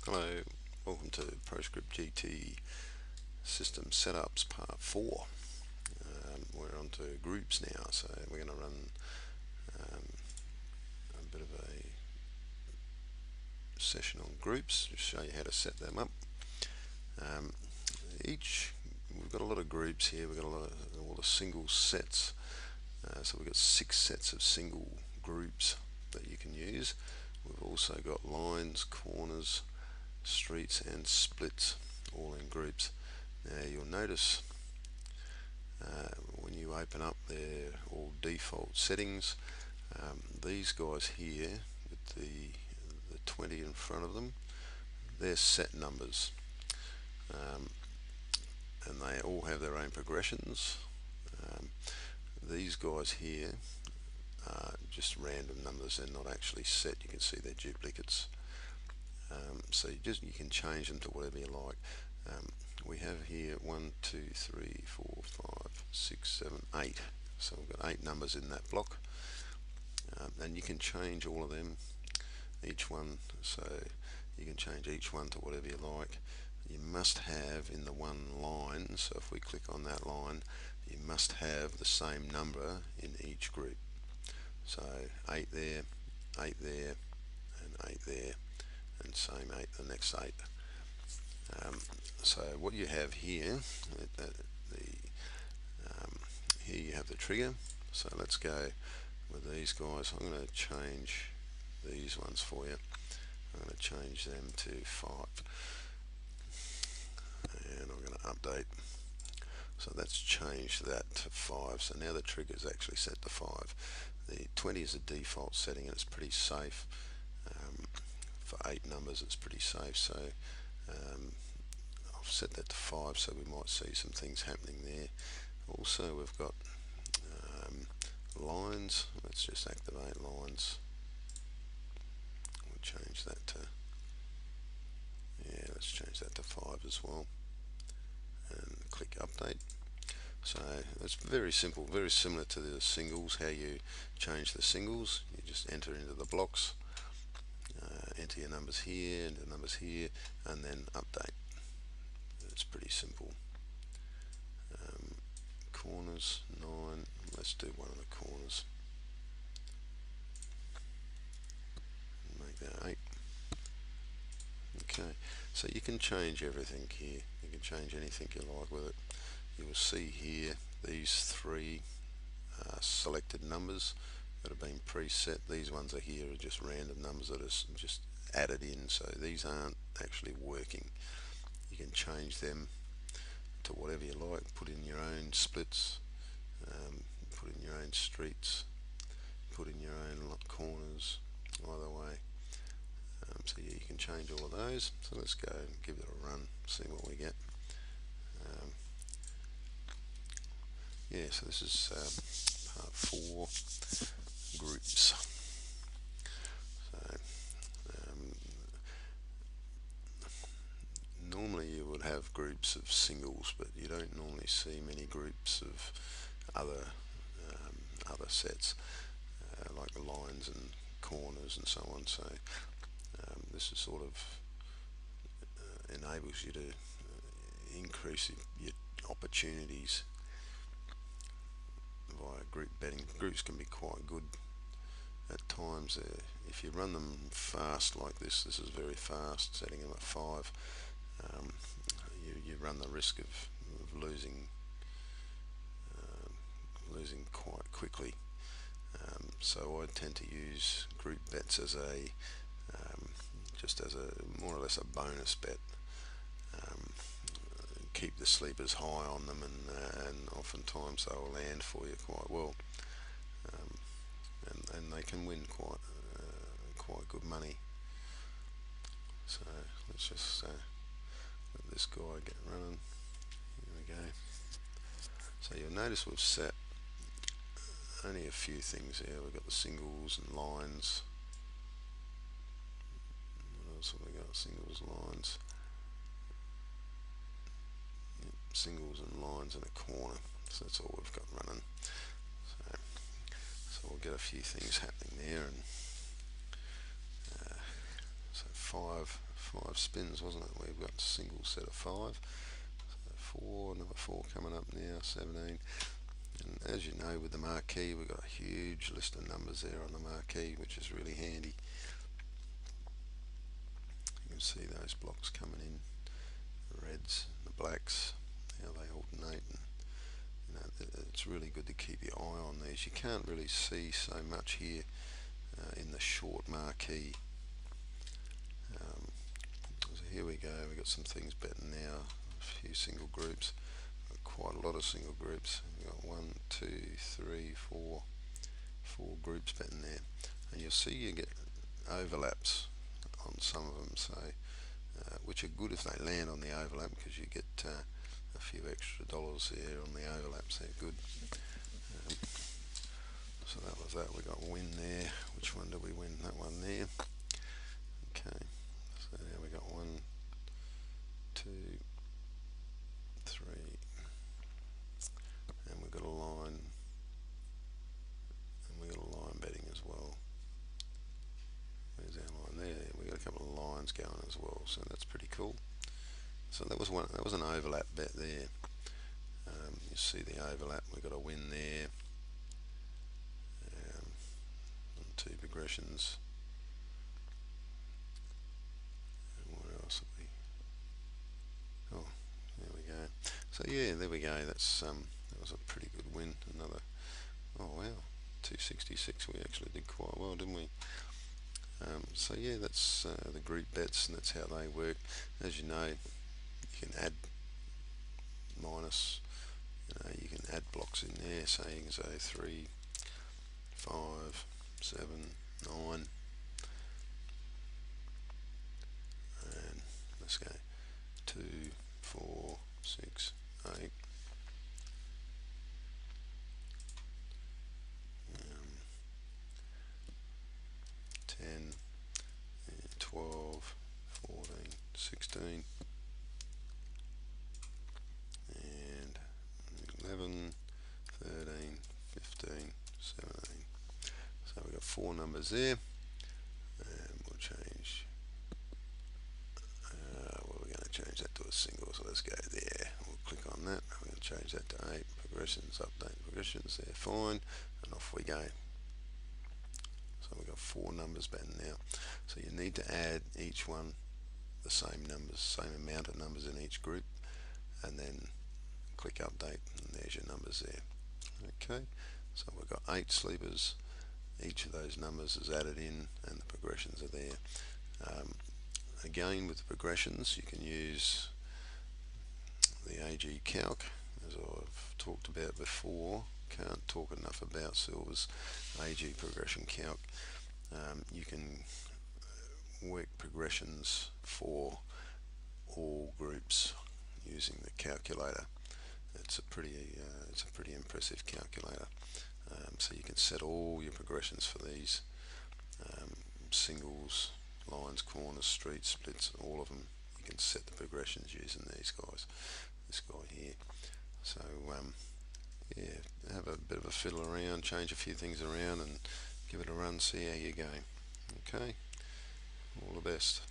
Hello, welcome to proscriptgt system setups part 4. We're on to groups now, so we're going to run a bit of a session on groups, just show you how to set them up. Um, we've got a lot of groups here, we've got all the single sets, so we've got 6 sets of single groups that you can use. We've also got lines, corners, streets and splits all in groups. Now you'll notice when you open up their all default settings, these guys here with the 20 in front of them, they're set numbers, and they all have their own progressions. These guys here are just random numbers, they're not actually set. You can see they're duplicates. So you can change them to whatever you like. We have here 1, 2, 3, 4, 5, 6, 7, 8. So we've got 8 numbers in that block, and you can change all of them, each one. So you can change each one to whatever you like. You must have in the one line, so if we click on that line, you must have the same number in each group. So 8 there, 8 there, and 8 there, and same 8 the next 8. So what you have here, here you have the trigger. So let's go with these guys. I'm going to change these ones for you. I'm going to change them to 5, and I'm going to update. So that's changed that to 5. So now the trigger is actually set to 5. The 20 is a default setting, and it's pretty safe. For 8 numbers, it's pretty safe. So I've set that to 5, so we might see some things happening there. Also, we've got lines. Let's just activate lines. We'll change that to, let's change that to 5 as well, and click update. So it's very simple, very similar to the singles, how you change the singles. You just enter into the blocks, enter your numbers here, enter numbers here, and then update. It's pretty simple. Corners, 9, let's do one of the corners. Make that 8. Okay, so you can change everything here. You can change anything you like with it. You will see here these 3 selected numbers that have been preset. These ones are here are just random numbers that are just added in, so these aren't actually working. You can change them to whatever you like, put in your own splits, put in your own streets, put in your own corners, either way. So yeah, you can change all of those. So let's go and give it a run, see what we get. Yeah, so this is part 4, groups. So normally you would have groups of singles, but you don't normally see many groups of other sets, like the lines and corners and so on. So this is sort of enables you to increase your opportunities via group betting. Groups can be quite good at times. If you run them fast like this is very fast, setting them at 5, you run the risk of losing quite quickly. So I tend to use group bets as a just as a more or less a bonus bet. Keep the sleepers high on them, and oftentimes they will land for you quite well, and they can win quite good money. So let's just let this guy get running. Here we go. So you'll notice we've set only a few things here. We've got the singles and lines. What else have we got? Singles, lines. Yep, singles and lines in a corner. So that's all we've got running. So we'll get a few things happening there, and so 5 5 spins, wasn't it? We've got a single set of 5. So 4, number 4 coming up now, 17. And as you know, with the marquee, we've got a huge list of numbers there on the marquee, which is really handy. You can see those blocks coming in, the reds, the blacks, how they alternate. And, you know, it's really good to keep your eye on these. You can't really see so much here in the short marquee. So here we go, we've got some things betting now, a few single groups, quite a lot of single groups. We've got 1, 2, 3, 4 groups betting there, and you'll see you get overlaps on some of them, so which are good if they land on the overlap, because you get a few extra dollars there on the overlaps. They're good. So that was that. We got win there. Which one did we win? That one there. Okay, so now we got 1, 2, 3, and we've got a line, and we got a line betting as well. There's our line there. We got a couple of lines going as well, so that's pretty cool. So that was an overlap bet there. You see the overlap. We got a win there. On 2 progressions. And what else have we? Oh, there we go. So yeah, there we go. That's that was a pretty good win. Another. Oh wow, 266. We actually did quite well, didn't we? So yeah, that's the group bets, and that's how they work. As you know, you can add minus. You can add blocks in there, so you can say 3, 5, 7, 9, and let's go 2, 4, 6, 8. 10, 12, 14, 16, and 11, 13, 15, 17. So we've got 4 numbers there, and we'll change, well, we're going to change that to a single, so let's go there. We'll click on that. We're going to change that to 8. Progressions, update progressions, they're fine, and off we go. So we've got 4 numbers betting now. So you need to add each one the same numbers, same amount of numbers in each group, and then click update, and there's your numbers there. Okay, so we've got 8 sleepers. Each of those numbers is added in, and the progressions are there. Again, with the progressions, you can use the AG calc, as I've talked about before. Can't talk enough about Silver's AG progression calc. You can work progressions for all groups using the calculator. It's a pretty impressive calculator. So you can set all your progressions for these singles, lines, corners, streets, splits, all of them. You can set the progressions using these guys. This guy here. So yeah, have a bit of a fiddle around, change a few things around, and give it a run. See how you're going. Okay. All the best.